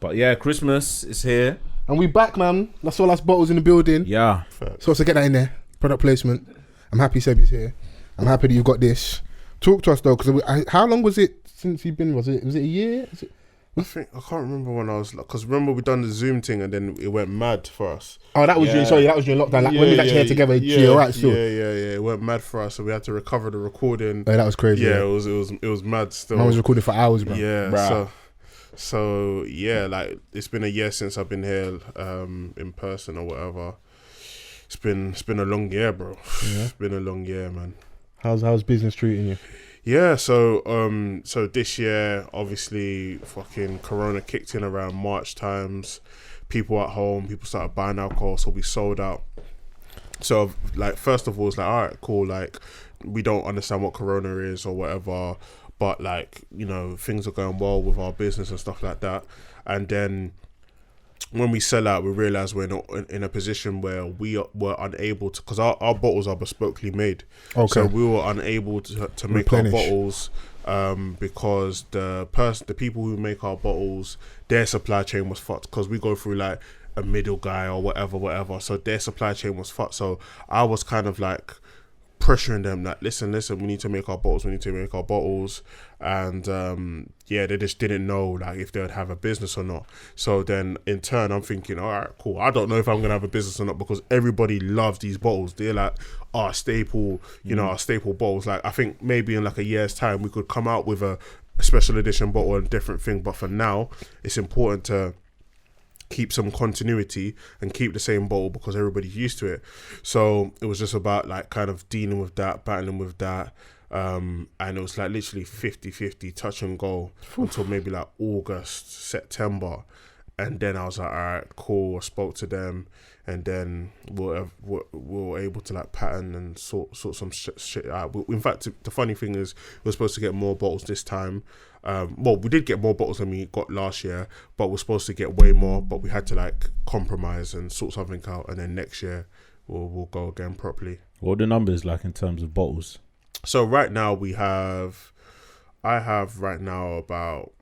But yeah, Christmas is here. And we back, man. Las Olas bottles in the building. Yeah. So to get that in there. Product placement. I'm happy Sebby's here. I'm happy that you've got this. Talk to us though, because how long was it since you've been? Was it a year? I can't remember when I was, because remember we done the Zoom thing and then it went mad for us. Oh, that was you. Sorry, that was your lockdown. Like when we actually here together. Right, still. Yeah. It went mad for us, so we had to recover the recording. Oh, that was crazy. Yeah, it was mad still. I was recording for hours, bro. Yeah, Bruh. so yeah, like it's been a year since I've been here in person or whatever. It's been a long year, bro. Yeah. It's been a long year, man. How's business treating you? Yeah, so this year, obviously, fucking Corona kicked in around March times. People at home, people started buying alcohol, so we sold out. So, like, first of all, it's like, all right, cool. Like, we don't understand what Corona is or whatever, but like, you know, things are going well with our business and stuff like that. And then when we sell out, we realize we're not in a position where we were unable to, because our bottles are bespokely made. Okay. So we were unable to make our bottles because the people who make our bottles, their supply chain was fucked, because we go through like a middle guy or whatever. So their supply chain was fucked. So I was kind of like pressuring them that listen, we need to make our bottles, and they just didn't know like if they would have a business or not. So then in turn I'm thinking, all right, cool, I don't know if I'm gonna have a business or not, because everybody loves these bottles. They're like our staple, our staple bottles. Like I think maybe in like a year's time we could come out with a special edition bottle and different thing, but for now it's important to keep some continuity and keep the same bottle because everybody's used to it. So it was just about like kind of dealing with that, battling with that, and it was like literally 50-50 touch and go until maybe like August, September, and then I was like, all right, cool. I spoke to them, and then we were able to like pattern and sort some shit out. In fact, the funny thing is we were supposed to get more bottles this time. We did get more bottles than we got last year, but we're supposed to get way more, but we had to like compromise and sort something out, and then next year we'll go again properly. What are the numbers like in terms of bottles? So right now I have right now about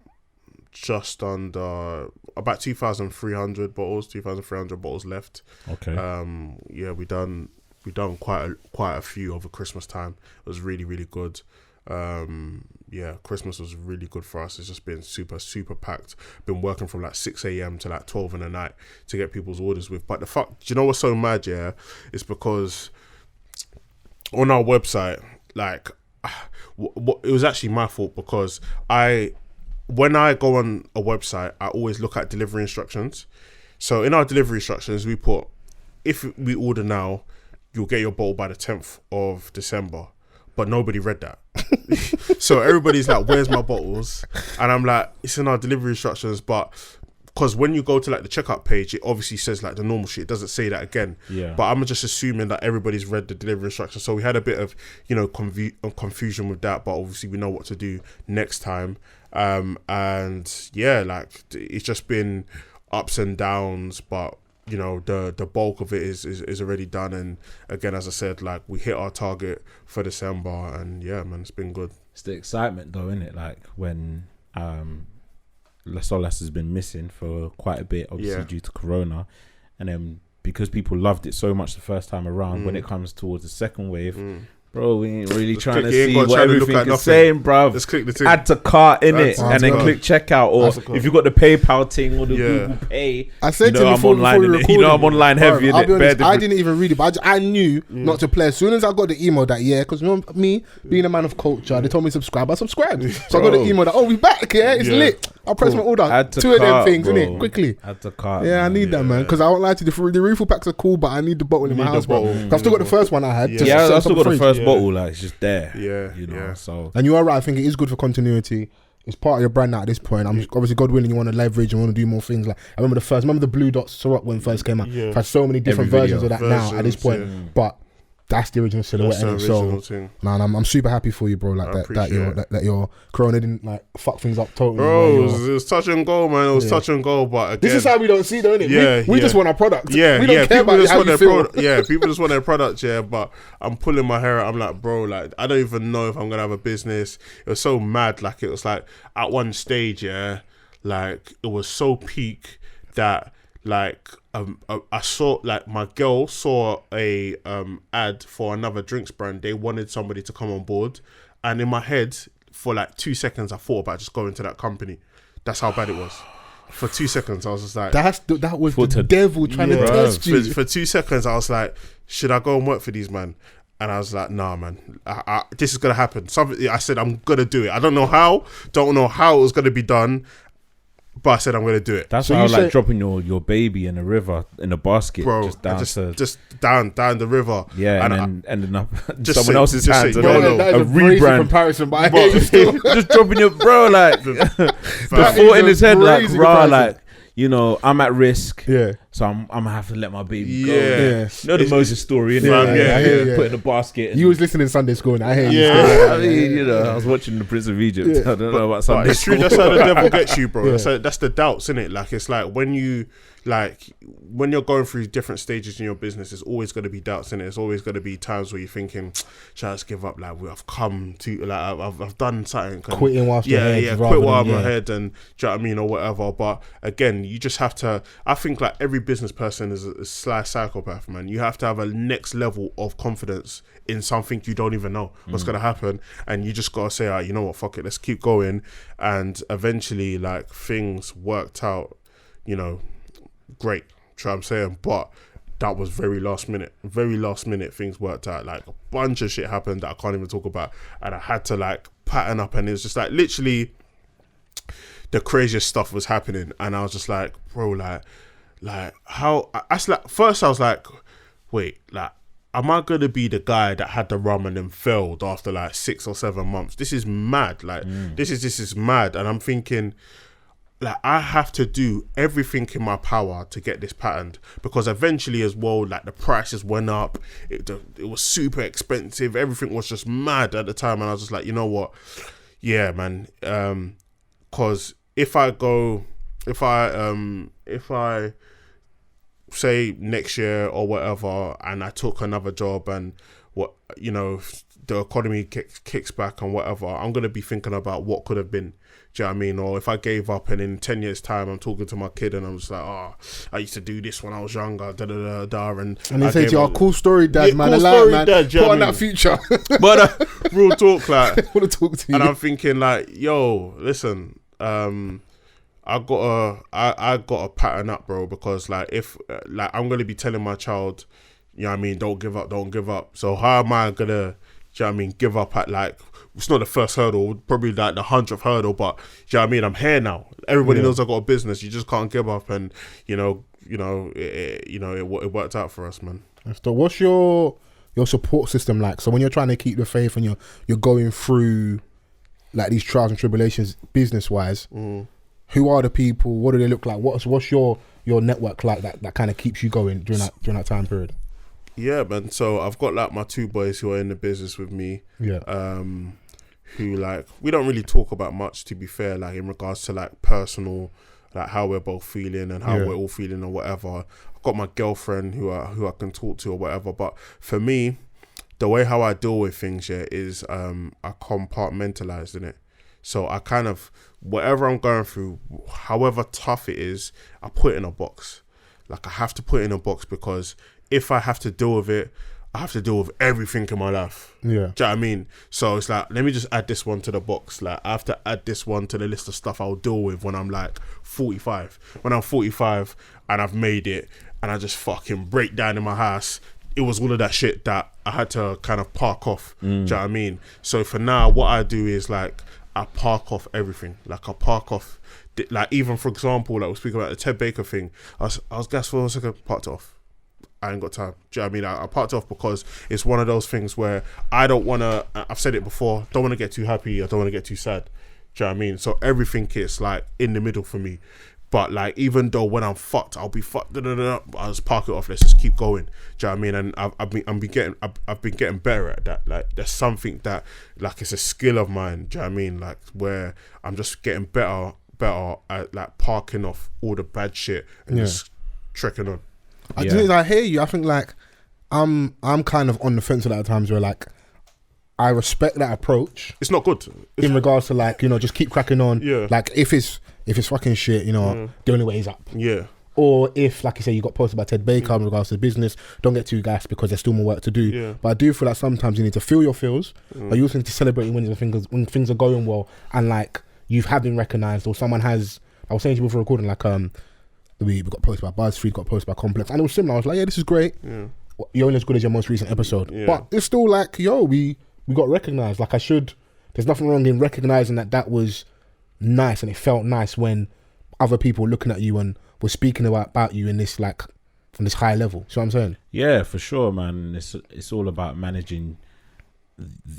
just under about 2,300 bottles left. Okay. We done quite a few over Christmas time. It was really, really good. Christmas was really good for us. It's just been super, super packed. Been working from like 6 a.m. to like 12 in the night to get people's orders with. But do you know what's so mad, yeah? It's because on our website, like, it was actually my fault, because when I go on a website, I always look at delivery instructions. So in our delivery instructions, we put, if we order now, you'll get your bottle by the 10th of December. But nobody read that. So everybody's like, where's my bottles? And I'm like, it's in our delivery instructions, but because when you go to like the checkout page, it obviously says like the normal shit. It doesn't say that again. Yeah. But I'm just assuming that everybody's read the delivery instructions. So we had a bit of, confusion with that, but obviously we know what to do next time. And yeah, like it's just been ups and downs, but the bulk of it is already done. And again, as I said, like we hit our target for December, and yeah, man, it's been good. It's the excitement though, isn't it? Like when Las Olas has been missing for quite a bit, obviously due to Corona, and then because people loved it so much the first time around, when it comes towards the second wave, bro, we ain't really trying to see what everything is saying, bruv. Just click the thing. Add to cart in it, and then click checkout, or if you got the PayPal thing or the Google Pay. I said to you before we recorded, I'm online heavy. I'll be honest, I didn't even read it, but I knew not to play. As soon as I got the email that because me being a man of culture, they told me subscribe. I subscribed, so I got the email that we back. Yeah, it's lit. I'll press my order. Two of them things, innit? Quickly. Add to cart. Yeah, I need that, man, because I won't lie to you. The refill packs are cool, but I need the bottle in my house, bro. I've still got the first one I had. Yeah, I still got the first bottle. Like it's just there. So. And you are right. I think it is good for continuity. It's part of your brand now at this point. Obviously, God willing, you want to leverage and want to do more things. Like I remember the Blue Dots Ciroc when it first came out. I've had so many different versions of that now at this point. But that's the original silhouette. So, man, I'm super happy for you, bro. Like that your Corona didn't like fuck things up totally. Bro, it was touch and go, man. It was touch and go. But again, this is how we don't see, though, innit? Yeah, we just want our product. Yeah, we don't care people about just how want you their feel. Yeah, people just want their product. Yeah, but I'm pulling my hair out. I'm like, bro, like I don't even know if I'm gonna have a business. It was so mad. Like it was like at one stage, like it was so peak that like I saw, like, my girl saw a ad for another drinks brand. They wanted somebody to come on board, and in my head for like 2 seconds I thought about just going to that company. That's how bad it was. For 2 seconds I was just like, that was the devil trying to test you. For 2 seconds I was like, should I go and work for these man? And I was like, nah, man, this is gonna happen. Something, I said, I'm gonna do it. I don't know how it was gonna be done, but I said I'm gonna do it. That's so how, like, dropping your baby in a river in a basket, bro, just down the river. Yeah, and then ending up someone else's hands. That is a rebrand comparison, but I hate you still. Just dropping your bro, like the thought in his head, like, rah, like, you know, I'm at risk. Yeah. So I'm gonna have to let my baby go. Yeah. You know the Moses story, innit? Yeah. Put in a basket. You was listening to Sunday school, and I hear you. Yeah. I mean, you know, I was watching the Prince of Egypt. Yeah. I don't know about Sunday. It's true. That's how the devil gets you, bro. Yeah. That's the doubts, innit? Like, it's like when you're going through different stages in your business, there's always going to be doubts in it. There's always going to be times where you're thinking, should I just give up? Like, I've come to, like, I've done something. Quitting whilst you're ahead. Yeah, quit while I'm ahead, and do you know what I mean, or whatever. But again, you just have to, I think, like, every business person is a sly psychopath, man. You have to have a next level of confidence in something you don't even know what's going to happen. And you just got to say, all right, you know what, fuck it, let's keep going. And eventually, like, things worked out, you know, great, try what I'm saying, but that was very last minute things worked out. Like, a bunch of shit happened that I can't even talk about, and I had to, like, pattern up, and it was just like literally the craziest stuff was happening, and I was just like, bro, like how first I was like, wait, like, am I gonna be the guy that had the rum and then failed after like 6 or 7 months? This is mad. Like, this is mad. And I'm thinking, like, I have to do everything in my power to get this patterned, because eventually as well, like, the prices went up. It was super expensive. Everything was just mad at the time, and I was just like, you know what? Yeah, man. Because if I say next year or whatever, and I took another job, and what, you know, the economy kicks back and whatever, I'm gonna be thinking about what could have been. Do you know what I mean? Or if I gave up and in 10 years' time I'm talking to my kid and I'm just like, oh, I used to do this when I was younger, and they say to you, cool story, dad, yeah, man, cool story, man. Dad, Put on that future. But real talk, like, I want to talk to you. And I'm thinking, like, yo, listen, I got a pattern up, bro, because, like, if like, I'm gonna be telling my child, you know what I mean, don't give up. So how am I gonna, do you know what I mean, give up at, like, it's not the first hurdle, probably like the 100th hurdle, but do you know what I mean, I'm here now. Everybody knows I got a business. You just can't give up, and it worked out for us, man. So what's your support system like? So when you're trying to keep the faith and you're going through, like, these trials and tribulations business wise, who are the people? What do they look like? What's your network like that kind of keeps you going during that time period? Yeah, man. So I've got, like, my 2 boys who are in the business with me. Yeah. Who, like, we don't really talk about much, to be fair, like, in regards to, like, personal, like, how we're both feeling and how we're all feeling or whatever. I've got my girlfriend who I can talk to or whatever. But for me, the way how I deal with things, is I compartmentalize in it. So I kind of, whatever I'm going through, however tough it is, I put it in a box. Like, I have to put it in a box, because if I have to deal with it, I have to deal with everything in my life. Yeah. Do you know what I mean? So it's like, let me just add this one to the box. Like, I have to add this one to the list of stuff I'll deal with when I'm, like, 45. When I'm 45 and I've made it and I just fucking break down in my house, it was all of that shit that I had to kind of park off. Do you know what I mean? So for now, what I do is, like, I park off everything. Like, I park off, like, even, for example, like, we're speaking about the Ted Baker thing. I was gas for a second, parked off. I ain't got time. Do you know what I mean? I parked off because it's one of those things where I don't want to, I've said it before, don't want to get too happy, I don't want to get too sad. Do you know what I mean? So everything is, like, in the middle for me. But, like, even though when I'm fucked, I'll be fucked, I'll just park it off, let's just keep going. Do you know what I mean? And I've been getting better at that. Like, there's something that, like, it's a skill of mine, do you know what I mean? Like, where I'm just getting better at, like, parking off all the bad shit and just trekking on. I hear you. I think, like, I'm kind of on the fence a lot of times where, like, I respect that approach. It's not good. In regards to like, you know, just keep cracking on. Yeah. Like if it's fucking shit, you know, the only way is up. Yeah. Or if, like you say, you got posted by Ted Baker in regards to the business, don't get too gassed because there's still more work to do. Yeah. But I do feel like sometimes you need to feel your feels, but you also need to celebrate your wins when things are going well, and like you have been recognised or someone has. I was saying to you before recording, like we got posted by BuzzFeed, got posted by Complex, and it was similar. I was like, yeah, this is great. Yeah. You're only as good as your most recent episode, but it's still like, yo, we got recognised. Like there's nothing wrong in recognising that was nice and it felt nice when other people looking at you and were speaking about you in this like from this high level. See what I'm saying? Yeah, for sure, man. It's all about managing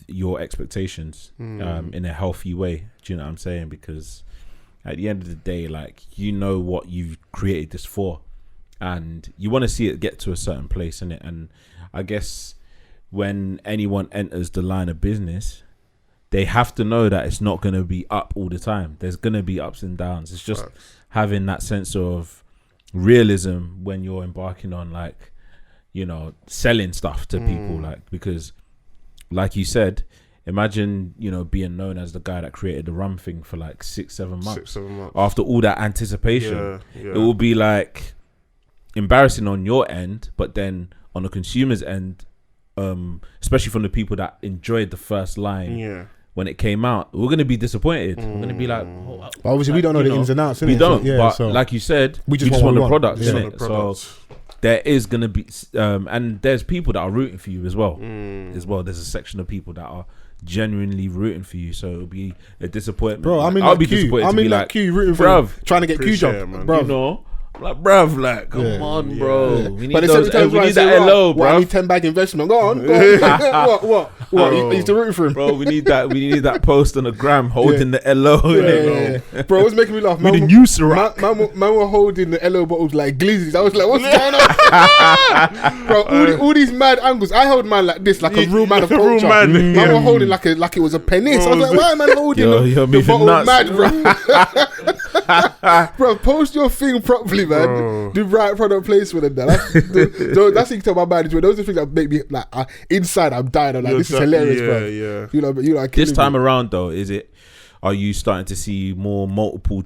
your expectations in a healthy way. Do you know what I'm saying? Because at the end of the day, like, you know what you've created this for, and you want to see it get to a certain place, innit? And I guess when anyone enters the line of business, they have to know that it's not going to be up all the time. There's going to be ups and downs. It's just having that sense of realism when you're embarking on, like, you know, selling stuff to people, like, because like you said, imagine, you know, being known as the guy that created the rum thing for like 6-7 months. After all that anticipation, it will be like embarrassing on your end, but then on the consumer's end, especially from the people that enjoyed the first line when it came out, we're going to be disappointed. We're going to be like, well, obviously, we don't know the ins and outs. We don't, but so like you said, we just want the product, innit? So there is going to be, and there's people that are rooting for you as well. There's a section of people that are genuinely rooting for you, so it'll be a disappointment. Bro, I'll be disappointed to be like, queue rooting for bruv, trying to get Q jump, bro. You know, like, bruv, like, come on, bro. Yeah. We need those. We need that LO, bro. I need 10 bag investment. Go on. What? You used to root for him, bro. We need that. We need that post on the gram holding the LO. Bro, it was making me laugh. Man, the new Ciroc. Man were holding the LO bottles like glizzies. I was like, what's going on? Bro, all these mad angles. I held mine like this, like a real man of culture. Man were holding like it was a penny. So I was like, why am I holding the bottle mad, bro? Bro, post your thing properly, man. Bro. Do right product placement and that. That's how you can tell my mind is when those are things that make me like inside I'm dying. I'm like, this is hilarious, bro. Yeah. You know, this time around though, are you starting to see more multiple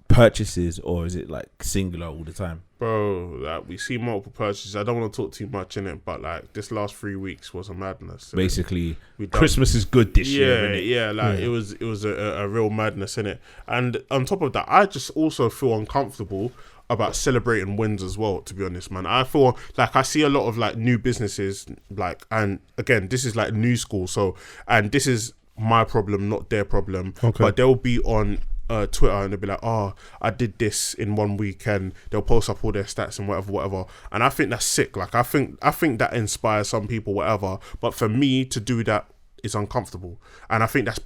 purchases, or is it like singular all the time? Bro, like, we see multiple purchases. I don't want to talk too much in it, but like this last 3 weeks was a madness. Basically, Christmas is good this year. It was a real madness in it. And on top of that, I just also feel uncomfortable about celebrating wins as well, to be honest, man. I feel like I see a lot of like new businesses, like, and again, this is like new school, so, and this is my problem, not their problem. But they'll be on Twitter and they'll be like, oh, I did this in 1 week, and they'll post up all their stats and whatever. And I think that's sick. Like, I think that inspires some people, whatever. But for me to do that is uncomfortable, and I think that's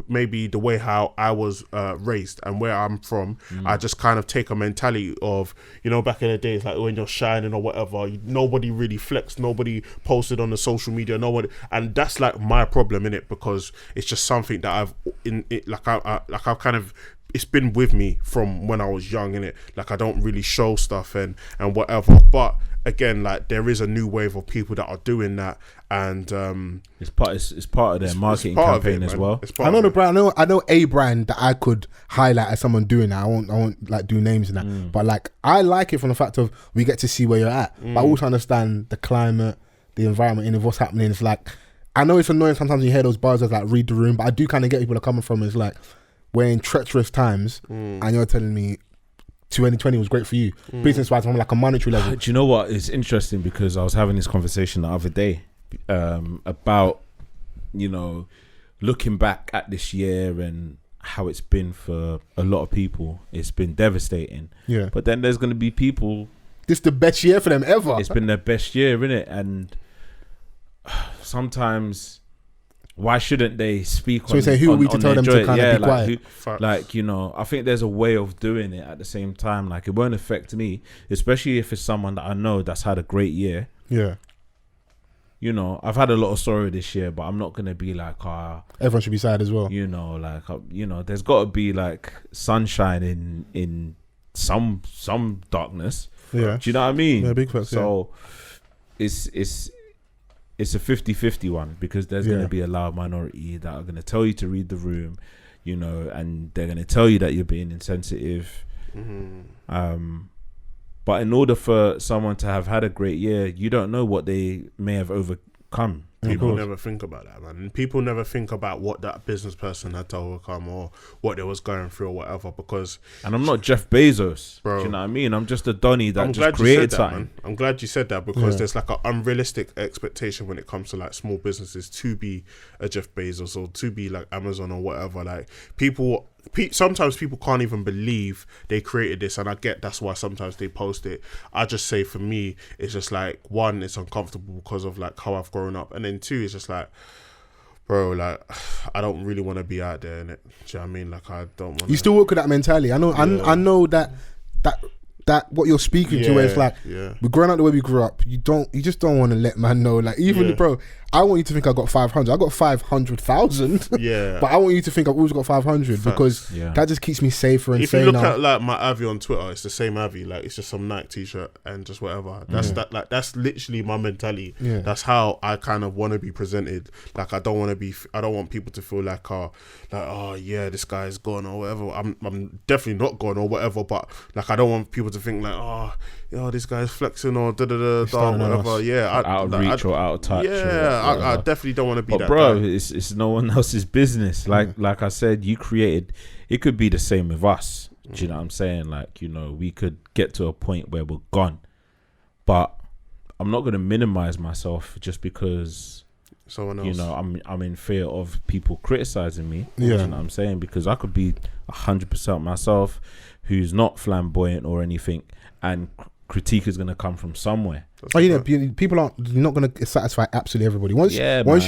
maybe the way how I was raised and where I'm from. I just kind of take a mentality of, you know, back in the days, like when you're shining or whatever, nobody really flexed, nobody posted on the social media, nobody, and that's like my problem in it, because it's just something that I've kind of, it's been with me from when I was young, innit? Like, I don't really show stuff and whatever. But again, like, there is a new wave of people that are doing that, and it's part of their marketing campaign as well. I know the brand. I know a brand that I could highlight as someone doing that. I won't like do names in that, but like, I like it from the fact of we get to see where you're at, but I also understand the climate, the environment, and what's happening. It's like, I know it's annoying sometimes when you hear those buzzers like read the room, but I do kind of get people are coming from. It's like, we're in treacherous times, and you're telling me 2020 was great for you, business-wise, from like a monetary level. Do you know what? It's interesting because I was having this conversation the other day about, you know, looking back at this year and how it's been for a lot of people. It's been devastating. Yeah. But then there's going to be people... This is the best year for them ever. It's been their best year, innit? And sometimes... why shouldn't they speak so on, say, who are we to tell them to kind of be quiet? Like, you know, I think there's a way of doing it at the same time. Like, it won't affect me, especially if it's someone that I know that's had a great year. Yeah. You know, I've had a lot of sorrow this year, but I'm not going to be like, everyone should be sad as well. You know, like, you know, there's got to be like sunshine in some darkness. Yeah. Do you know what I mean? Yeah, big facts. So it's it's a 50-50 one, because there's going to be a loud minority that are going to tell you to read the room, you know, and they're going to tell you that you're being insensitive. But in order for someone to have had a great year, you don't know what they may have overcome. People never think about that, man. People never think about what that business person had to overcome or what they was going through or whatever. And I'm not Jeff Bezos, bro. Do you know what I mean? I'm just a Donny that just created something. I'm glad you said that, because there's like an unrealistic expectation when it comes to like small businesses to be a Jeff Bezos or to be like Amazon or whatever. Like sometimes people can't even believe they created this, and I get that's why sometimes they post it. I just say for me, it's just like, one, it's uncomfortable because of like how I've grown up, and then two, it's just like, bro, like I don't really want to be out there, innit? Do you know what I mean? Like I don't want. You still work with that mentality. I know. I know that what you're speaking to, where it's like, we're growing up the way we grew up. You just don't want to let man know. Like even bro, I want you to think I got 500. I got 500,000. Yeah. But I want you to think I've always got 500. Facts. Because that just keeps me safer and saner. If you look at like my Avi on Twitter, it's the same Avi. Like it's just some Nike t-shirt and just whatever. That's literally my mentality. Yeah. That's how I kind of want to be presented. Like I don't want people to feel like oh yeah, this guy's gone or whatever. I'm definitely not gone or whatever. But like I don't want people to think like, oh, this guy's flexing or whatever. Yeah, out of reach or out of touch. Yeah. I definitely don't want to be that bro, guy. It's no one else's business. Like I said, you created. It could be the same with us. Do you know what I'm saying? Like, you know, we could get to a point where we're gone, but I'm not going to minimize myself just because someone else. You know, I'm in fear of people criticizing me. Yeah. Do you know what I'm saying? Because I could be 100% myself, who's not flamboyant or anything, and critique is going to come from somewhere. People you're not going to satisfy absolutely everybody. Once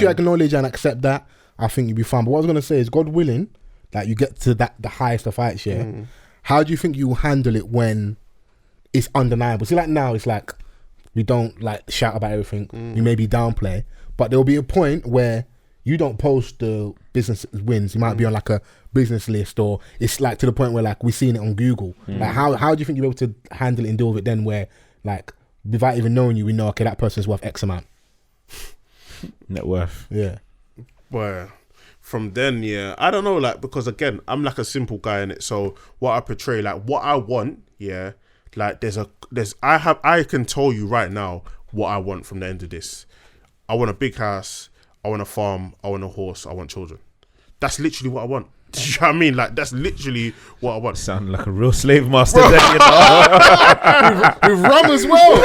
you acknowledge and accept that, I think you'll be fine. But what I was going to say is, God willing, like you get to the highest of heights, how do you think you will handle it when it's undeniable? See, like now, it's like we don't like shout about everything. We maybe downplay, but there will be a point where you don't post the business wins. You might be on like a business list, or it's like to the point where like we've seen it on Google. Like how do you think you'll be able to handle it and deal with it then, where like without even knowing you, we know, okay, that person's worth X amount. Net worth. Yeah. Well, from then, I don't know, like, because again, I'm like a simple guy in it. So what I portray, like what I want, like I can tell you right now what I want from the end of this. I want a big house. I want a farm. I want a horse. I want children. That's literally what I want. Do you know what I mean? Like, that's literally what I want. Sound like a real slave master then, you know. With rum as well.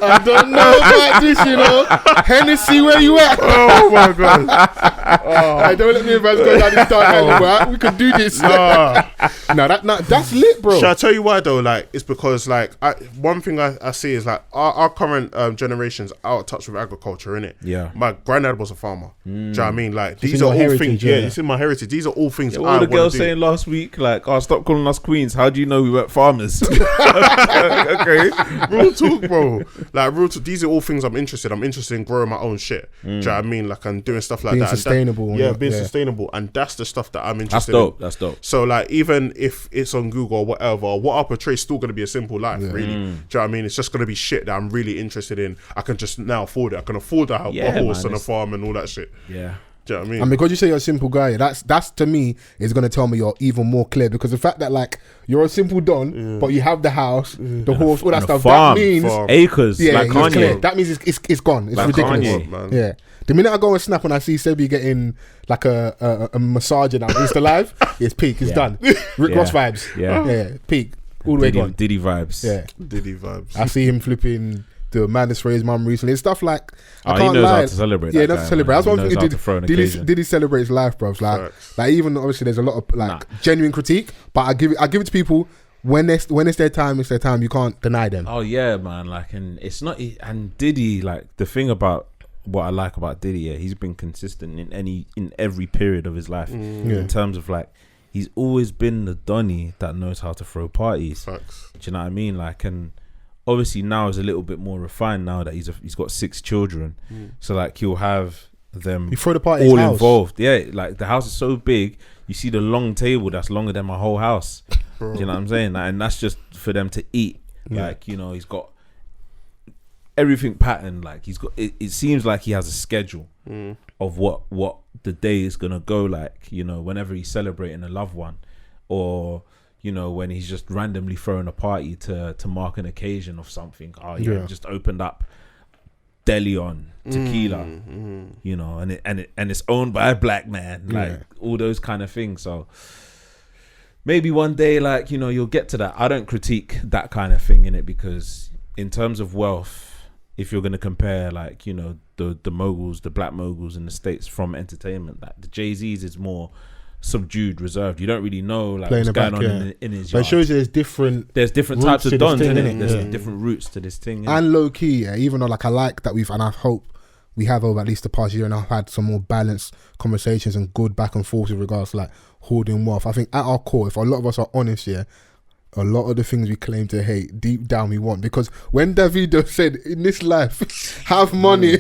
I don't know about this, you know. Hennessy, where you at? Oh my God. I don't let me advance go down this dark alley, we could do this. That's lit, bro. Shall I tell you why though? Like, it's because like one thing I see is like our current generation's out of touch with agriculture, innit? Yeah. My granddad was a farmer. Do you know what I mean? Like, these are all things. Yeah, it's in my heritage. These are all things. All the girls saying last week, like, stop calling us queens. How do you know we weren't farmers? Okay, real talk, bro. Like, real talk. These are all things I'm interested. I'm interested in growing my own shit. Do you know what I mean? Like, I'm doing stuff like being that. Sustainable. Being sustainable, and that's the stuff that I'm interested in. That's dope. So, like, even if it's on Google or whatever, what I portray is still going to be a simple life, really. Do you know what I mean? It's just going to be shit that I'm really interested in. I can just now afford it. I can afford a horse and a farm and all that shit. Yeah. Do you know what I mean? And because you say you're a simple guy, that's to me is going to tell me you're even more clear, because the fact that like you're a simple don, but you have the house, the horse, all that stuff, farm, that means acres. Yeah, like Kanye. Clear. That means it's gone. It's like ridiculous. Kanye, man. Yeah. The minute I go and snap and I see Sebby getting like a massage and Insta Live, it's peak. It's done. Rick Ross vibes. Yeah. Peak. All the way gone. Diddy vibes. Yeah. Diddy vibes. I see him flipping the madness for his mum recently. It's stuff like I can't he knows lie. how to celebrate. Yeah, he knows to celebrate. That's one thing he did. He celebrates life, bro. Like even obviously there's a lot of like genuine critique, but I give it to people when it's their time. It's their time. You can't deny them. Oh yeah, man. Like, and it's not. And Diddy, like the thing about what I like about Diddy, he's been consistent in every period of his life. In terms of like, he's always been the Donny that knows how to throw parties. Facts. Do you know what I mean? Like, and obviously now is a little bit more refined now that he's got 6 children. So like he'll have them you throw the party all involved. Yeah, like the house is so big, you see the long table that's longer than my whole house. Do you know what I'm saying? Like, and that's just for them to eat. Like, you know, he's got everything patterned. Like he's got. It seems like he has a schedule of what the day is gonna go like. You know, whenever he's celebrating a loved one, or you know, when he's just randomly throwing a party to mark an occasion of something. Oh yeah, just opened up deli on tequila, you know, and it's owned by a black man, like all those kind of things. So maybe one day, like, you know, you'll get to that. I don't critique that kind of thing in it, because in terms of wealth, if you're going to compare, like, you know, the moguls, the black moguls in the States from entertainment, like the Jay-Z's is more subdued, reserved. You don't really know like what's going on in his yard. But it shows you there's different types of dons, innit? There's different roots to this thing, and low key, even though like I like that and I hope we have over at least the past year and I've had some more balanced conversations and good back and forth with regards to like hoarding wealth. I think at our core, if a lot of us are honest, a lot of the things we claim to hate, deep down we want. Because when Davido said, in this life, have money,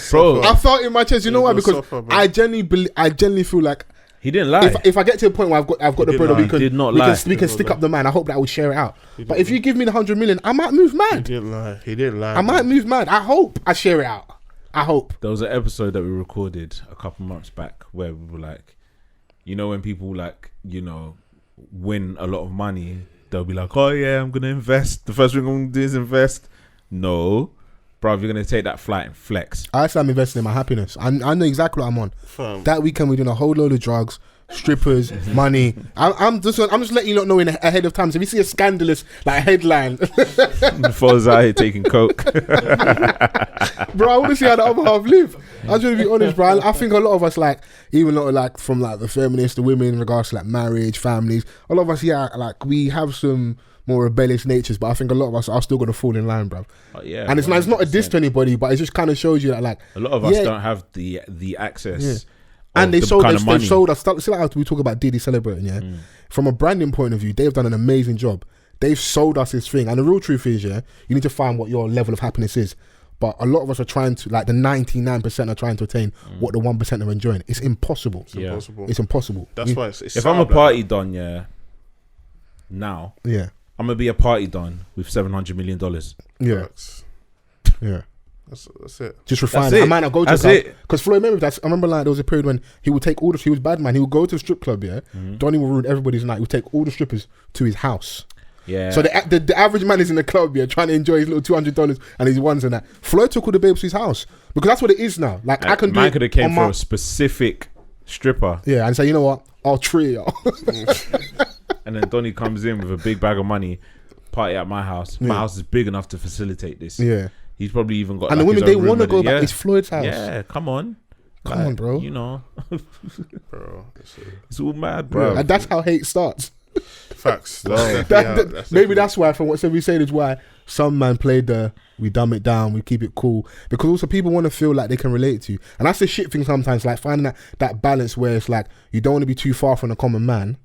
bro, I felt in my chest, you know why? Because I genuinely feel like he didn't lie. If I get to a point where I've got the bread, we can stick up the man. I hope that I would share it out. But if you give me the 100 million, I might move mad. He didn't lie. I might move mad. I hope I share it out. I hope. There was an episode that we recorded a couple months back where we were like, you know, when people like, you know, win a lot of money, they'll be like, oh yeah, I'm gonna invest. The first thing I'm gonna do is invest. No, bro, you're gonna take that flight and flex. I said I'm investing in my happiness. I know exactly what I'm on. That weekend we're doing a whole load of drugs, strippers, money. I'm just letting you not know ahead of time. So if you see a scandalous like headline, Fols out here taking coke, bro, I want to see how the other half live. I just want to be honest, bro. I think a lot of us, like, even though like from like the feminists, the women in regards to like marriage, families, a lot of us, like we have some more rebellious natures, but I think a lot of us are still going to fall in line, bro. Yeah, and it's not a diss to anybody, but it just kind of shows you that like a lot of us don't have the access. Yeah. And they sold us. See, like we talk about Diddy celebrating, from a branding point of view, they've done an amazing job. They've sold us this thing, and the real truth is, you need to find what your level of happiness is. But a lot of us are trying to, like the 99% are trying to attain what the 1% are enjoying. It's impossible. It's impossible. That's why it's if I'm a party don, now, I'm gonna be a party don with $700 million. Yeah. That's it. Just refine it. I might not go to because Floyd, I remember like there was a period when he would take he was bad man. He would go to the strip club. Donnie will ruin everybody's night. He would take all the strippers to his house. Yeah. So the average man is in the club, trying to enjoy his little $200 and his ones and that. Floyd took all the babes to his house because that's what it is now. Like I can do. Man could have came for a specific stripper. Yeah, and say, you know what, I'll treat y'all. And then Donnie comes in with a big bag of money. Party at my house. My house is big enough to facilitate this. Yeah. He's probably even got. And like the women, they want to go back. It's Floyd's house. Yeah, come on, bro. You know, bro, it's all mad, bro. And that's how hate starts. Facts. Maybe that's why, from what Sebby said, is why some man played the we dumb it down, we keep it cool, because also people want to feel like they can relate to you, and that's the shit thing sometimes. Like finding that balance where it's like you don't want to be too far from the common man,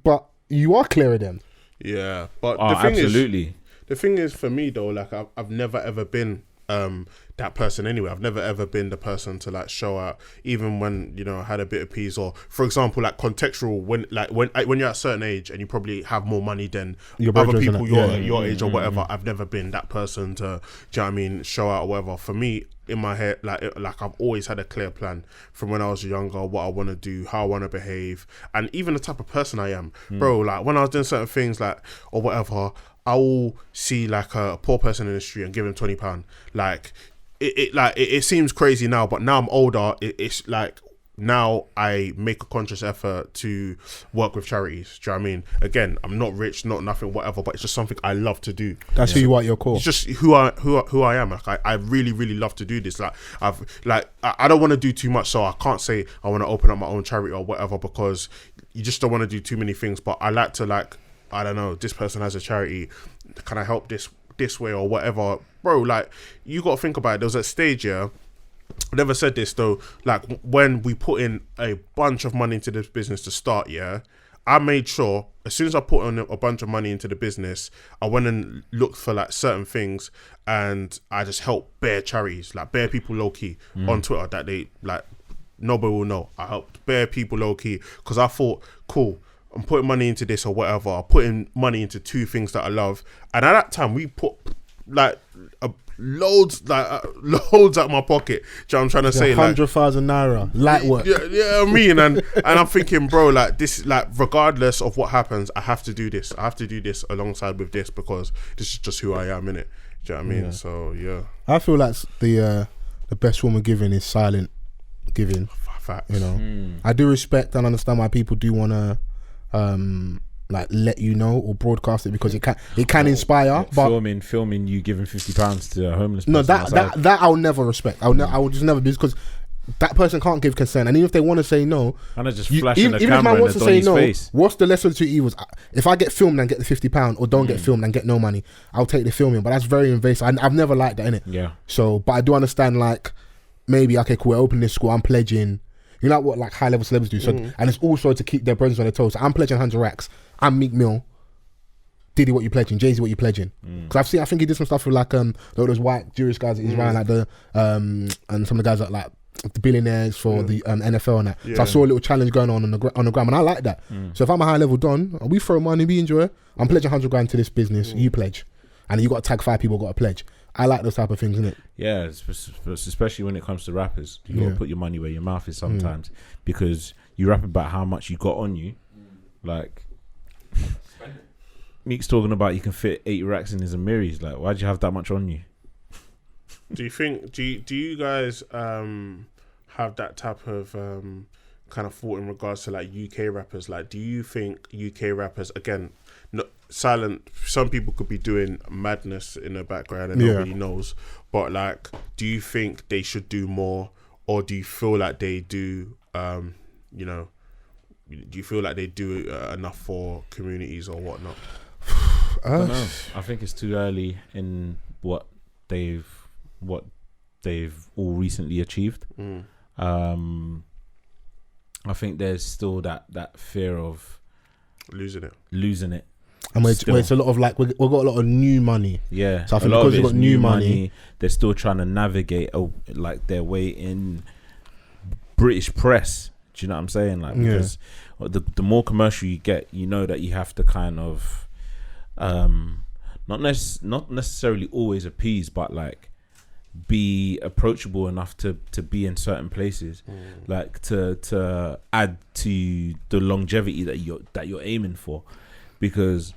but you are clear of them. Yeah, but the thing is, for me though, like I've never ever been that person anyway. I've never ever been the person to like show out, even when I had a bit of peas, or for example like contextual when you're at a certain age and you probably have more money than other people your age or whatever. I've never been that person to, do you know what I mean, show out or whatever. For me, in my head, like I've always had a clear plan from when I was younger, what I want to do, how I want to behave, and even the type of person I am, bro. Like when I was doing certain things, like or whatever, I will see like a poor person in the street and give him £20. Like it seems crazy now, but now I'm older. It's like now I make a conscious effort to work with charities. Do you know what I mean? Again, I'm not rich, not nothing, whatever, but it's just something I love to do. That's who you are at your core. It's just who I am. Like I really, really love to do this. Like I don't want to do too much, so I can't say I want to open up my own charity or whatever, because you just don't want to do too many things. But I like to, like, I don't know, this person has a charity, can I help this way or whatever? Bro, like, you got to think about it. There was a stage, I never said this though, like when we put in a bunch of money into this business to start, I made sure as soon as I put in a bunch of money into the business, I went and looked for like certain things, and I just helped bare charities, like bare people low key on Twitter that they like nobody will know. I helped bare people low key because I thought, cool, I'm putting money into this or whatever. I'm putting money into two things that I love, and at that time we put like loads out my pocket. Do you know what I'm trying to say? 100,000 naira, light work. Yeah, I mean, and I'm thinking, bro, like this, like regardless of what happens, I have to do this. I have to do this alongside with this because this is just who I am, innit? Do you know what I mean? So yeah, I feel like the best form of giving is silent giving. Facts. You know, I do respect and understand why people do want to like let you know or broadcast it because it can inspire. But filming you giving £50 to a homeless person. No, that I'll never respect. I will just never do because that person can't give consent, and even if they want to say no, and just flashing the camera if man wants to say no, face. What's the lesser of two evils? If I get filmed and get the £50 or don't get filmed and get no money, I'll take the filming. But that's very invasive. I've never liked that, innit? Yeah. So, but I do understand, like, maybe, okay, cool, we're opening this school, I'm pledging. You know what, like, high-level celebs do. So, and it's also to keep their brothers on their toes. So I'm pledging 100 racks. I'm Meek Mill. Diddy, what you pledging? Jay-Z, what you pledging? Because I think he did some stuff with, like, those white Jewish guys that he's around, like and some of the guys that, like, the billionaires for the NFL and that. Yeah. So I saw a little challenge going on the gram, and I like that. So if I'm a high-level don, we throw money, we enjoy it. I'm pledging 100 grand to this business. You pledge. And you got to tag 5 people, got to pledge. I like those type of things, innit? Yeah, especially when it comes to rappers. You got to put your money where your mouth is sometimes because you rap about how much you got on you. Like, Meek's talking about you can fit 8 racks in his Amiris. Like, why'd you have that much on you? Do you think, do you guys have that type of kind of thought in regards to like UK rappers? Like, do you think UK rappers, again, silent, some people could be doing madness in the background and nobody knows, but like, do you think they should do more, or do you feel like they do, you know, do you feel like they do enough for communities or whatnot? I don't know. I think it's too early in what they've all recently achieved. I think there's still that fear of losing it. And it's a lot of like we've got a lot of new money. Yeah, so I think because we've got new money, they're still trying to navigate like their way in British press. Do you know what I'm saying? Like, because the more commercial you get, you know that you have to kind of not necessarily always appease, but like be approachable enough to be in certain places, like to add to the longevity that you're aiming for. Because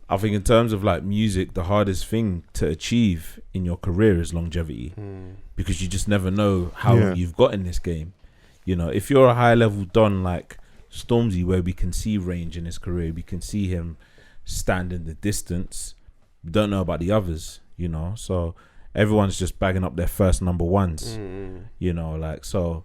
I think in terms of like music, the hardest thing to achieve in your career is longevity, because you just never know how long you've got in this game. You know, if you're a high level don like Stormzy, where we can see range in his career, we can see him stand in the distance, we don't know about the others, you know, so everyone's just bagging up their first number ones, you know, like, so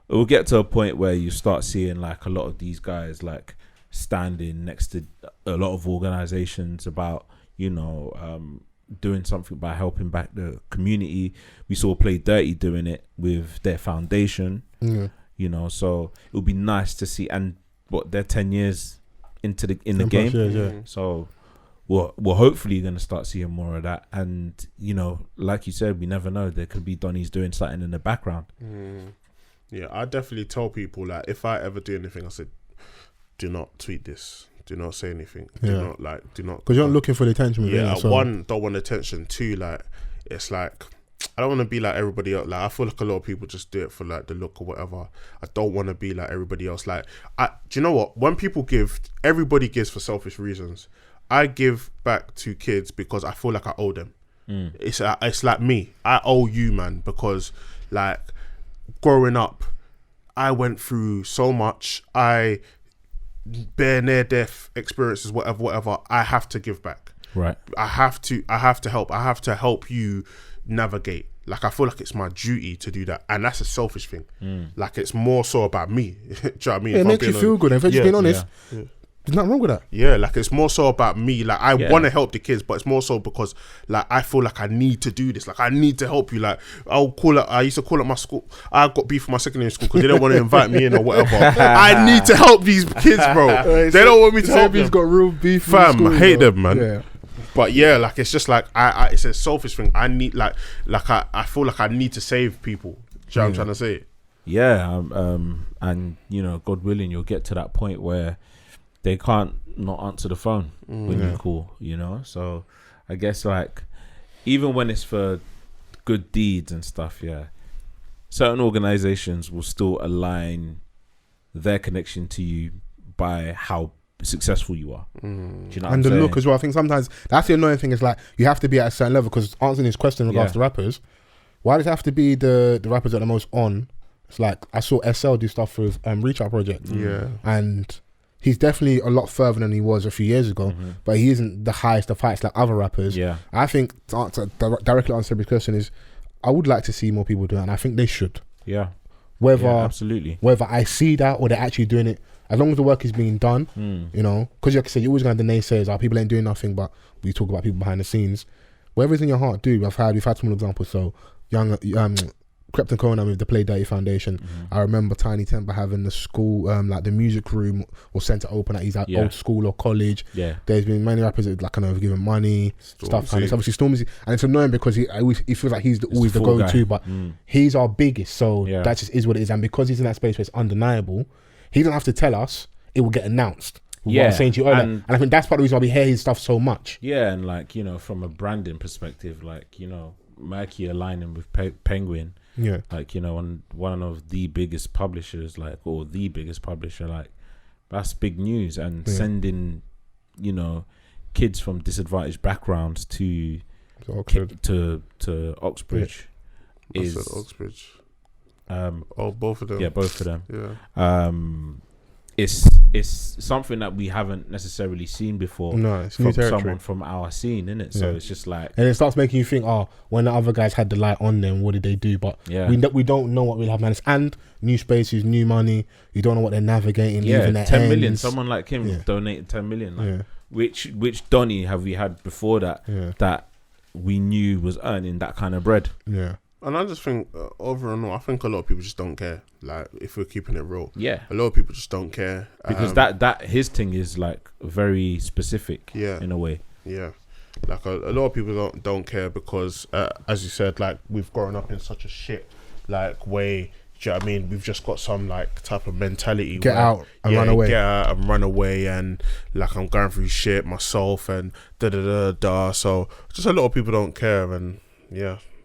it will get to a point where you start seeing like a lot of these guys like standing next to a lot of organizations about, you know, doing something by helping back the community. We saw Play Dirty doing it with their foundation, you know, so it would be nice to see. And what, they're 10 years into the game, years, so we're hopefully going to start seeing more of that. And, you know, like you said, we never know, there could be Donnies doing something in the background. Yeah, I definitely tell people, like, if I ever do anything, I said, do not tweet this, do not say anything, do not, because you're not looking for the attention. One, don't want attention. Two, like, it's like, I don't want to be like everybody else. Like, I feel like a lot of people just do it for like the look or whatever. I don't want to be like everybody else. Like, do you know what? When people give, everybody gives for selfish reasons. I give back to kids because I feel like I owe them. It's like me. I owe you, man, because like growing up, I went through so much. I bear near-death experiences, whatever. I have to give back. Right. I have to help. I have to help you navigate. Like, I feel like it's my duty to do that, and that's a selfish thing. Like, it's more so about me. Do you know what I mean? It makes you feel good. If you're just being honest, there's nothing wrong with that. Yeah, like, it's more so about me. Like, I want to help the kids, but it's more so because, like, I feel like I need to do this. Like, I need to help you. Like, I used to call up my school. I got beef with my secondary school because they don't want to invite me in or whatever. I need to help these kids, bro. They don't want me to help them. Sebby's got real beef. Fam, I hate them, man. Yeah. But yeah, like, it's just like, I it's a selfish thing. I need, like I feel like I need to save people. Do you know what I'm trying to say? Yeah, and, you know, God willing, you'll get to that point where they can't not answer the phone when you call, you know? So I guess, like, even when it's for good deeds and stuff, yeah, certain organizations will still align their connection to you by how successful you are. Do you know what I'm the saying? look as well. I think sometimes that's the annoying thing, is like you have to be at a certain level, because answering this question in regards to rappers, why does it have to be the rappers that are the most on? It's like I saw SL do stuff with Reach Out Project, and he's definitely a lot further than he was a few years ago, but he isn't the highest of heights like other rappers. I think to directly answer the question is, I would like to see more people do it, and I think they should. Absolutely. Whether I see that or they're actually doing it, as long as the work is being done, you know, because like I said, you're always going to have the naysayers, people ain't doing nothing, but we talk about people behind the scenes. Whatever's in your heart, do. We've had some examples. So young Krypton Conan with the Play Dirty Foundation. I remember Tiny Temper having the school, like the music room was sent to open at his old school or college. There's been many rappers that kind of given money, stuff. And it's obviously Stormzy, and it's annoying because he feels like he's always the go-to, but he's our biggest. So that just is what it is. And because he's in that space where it's undeniable, he doesn't have to tell us. It will get announced. What I was saying to you earlier, and I think that's part of the reason why we hear his stuff so much. And like, you know, from a branding perspective, like, you know, Mikey aligning with Penguin. Like, you know, on one of the biggest publishers, like, or the biggest publisher, like, that's big news. And sending, you know, kids from disadvantaged backgrounds to Oxbridge is Oxbridge. Both of them. Yeah, both of them. It's something that we haven't necessarily seen before. No, it's from someone from our scene, innit? So it's just like, and it starts making you think, when the other guys had the light on them, what did they do? But we don't know what will happen. And new spaces, new money. You don't know what they're navigating. Leaving their 10 million. ends. Someone like him donated 10 million. Like, which Donny have we had before that that we knew was earning that kind of bread? And I just think, over and all, I think a lot of people just don't care. Like, if we're keeping it real, a lot of people just don't care because that his thing is like very specific. In a way. Like a lot of people don't care because, as you said, like, we've grown up in such a shit like way. Do you know what I mean? We've just got some like type of mentality. Get out and run away. Get out and run away, and like I'm going through shit myself and da. So just a lot of people don't care, and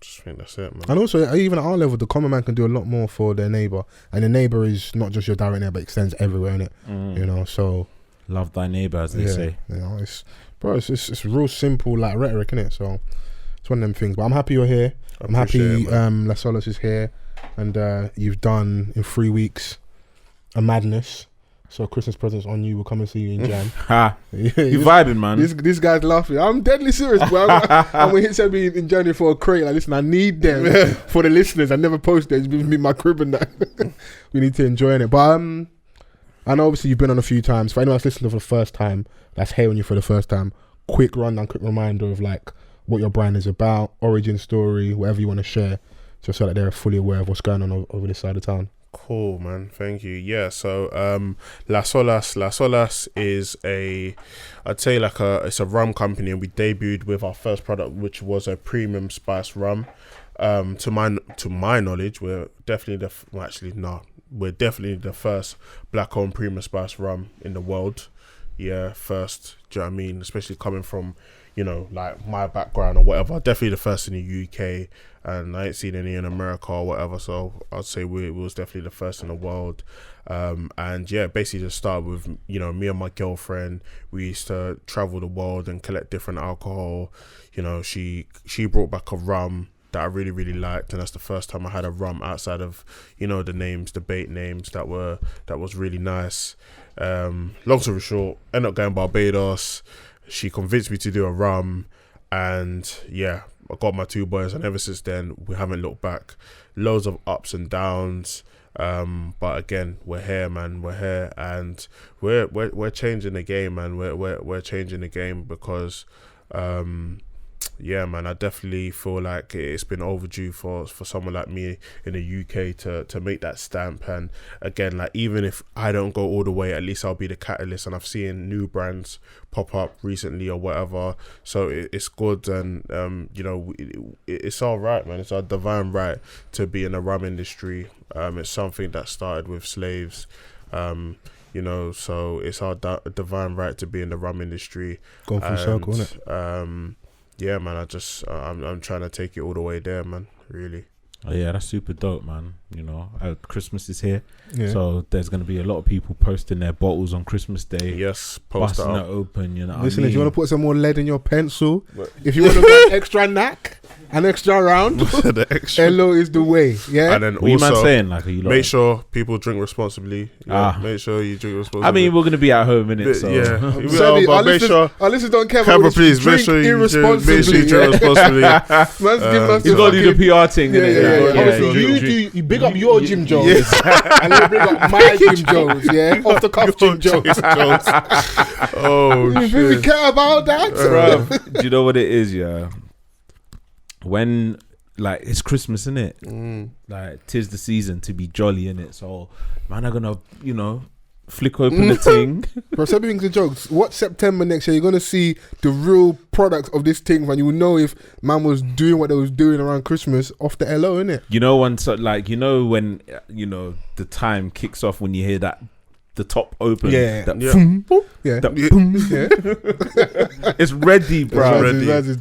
just think that's it, man. And also, even at our level, the common man can do a lot more for their neighbour, and the neighbour is not just your direct neighbour, but extends everywhere, innit? You know, so love thy neighbour, as they say. You know, it's real simple like rhetoric, innit? So it's one of them things. But I'm happy you're here. I'm happy Las Olas is here, and you've done in 3 weeks a madness. So Christmas presents on you. We'll come and see you in Jan. You vibing, man. This guy's laughing. I'm deadly serious, bro. I'm going to hit Sebby in January for a crate. Like, listen, I need them for the listeners. I never post them. It's been me, my crib and that. We need to enjoy it. But I know obviously you've been on a few times. For anyone that's listening for the first time, that's hearing you for the first time, quick rundown, quick reminder of like what your brand is about, origin story, whatever you want to share, just so that they're fully aware of what's going on over this side of town. Cool, man. Thank you. Yeah, so Las Olas is I'd say like it's a rum company, and we debuted with our first product, which was a premium spiced rum. To my knowledge, we're definitely we're definitely the first black-owned premium spiced rum in the world. Yeah, first. Do you know what I mean? Especially coming from, you know, like my background or whatever. Definitely the first in the UK, and I ain't seen any in America or whatever. So I'd say we was definitely the first in the world. And yeah, basically just started with, you know, me and my girlfriend. We used to travel the world and collect different alcohol. You know, she brought back a rum that I really, really liked, and that's the first time I had a rum outside of, you know, the bait names that was really nice. Long story short, ended up going Barbados. She convinced me to do a rum, and yeah, I got my 2 boys, and ever since then we haven't looked back. Loads of ups and downs, but again, we're here, man. We're here, and we're changing the game, man. We're changing the game because yeah, man, I definitely feel like it's been overdue for someone like me in the UK to make that stamp. And again, like, even if I don't go all the way, at least I'll be the catalyst. And I've seen new brands pop up recently or whatever, so it's good. And you know, it's all right, man. It's our divine right to be in the rum industry. It's something that started with slaves. You know, so it's our divine right to be in the rum industry. Go full circle, innit? yeah, man, I'm trying to take it all the way there, man. Really. Oh yeah, that's super dope, man. You know, Christmas is here, Yeah. so there's gonna be a lot of people posting their bottles on Christmas Day. Yes, post busting it it open. You know, Listen, if you want to put some more lead in your pencil, What? if you want to go extra knack, an extra round, the extra. hello is the way. Yeah. And then what you man also, saying? Like, are you make sure people drink responsibly. Yeah, make sure you drink responsibly. I mean, we're gonna be at home, innit? So yeah, Sebby, but make sure. our listeners don't care Camera, about please make drink sure you irresponsibly. drink responsibly. Man's giving us he's the got to do fucking- the PR thing, Yeah, innit? yeah. Obviously, you big up your Jim Jones, and then big up my Jim Jones. Yeah, off the cuff Jim Jones. Oh You think shit! we care about that, Bruv, do you know what it is? Yeah, when like it's Christmas, innit? Like 'tis the season to be jolly, innit? So man, I'm gonna flick open the thing. Bro, Sebby thinks the jokes. What September next year, you're gonna see the real product of this thing, man. You will know if man was doing what they was doing around Christmas off the LO, innit? You know when when the time kicks off when you hear that the top open. Yeah. That Yeah. Boom, boom, yeah. that Yeah. it's ready, bro. It's ready.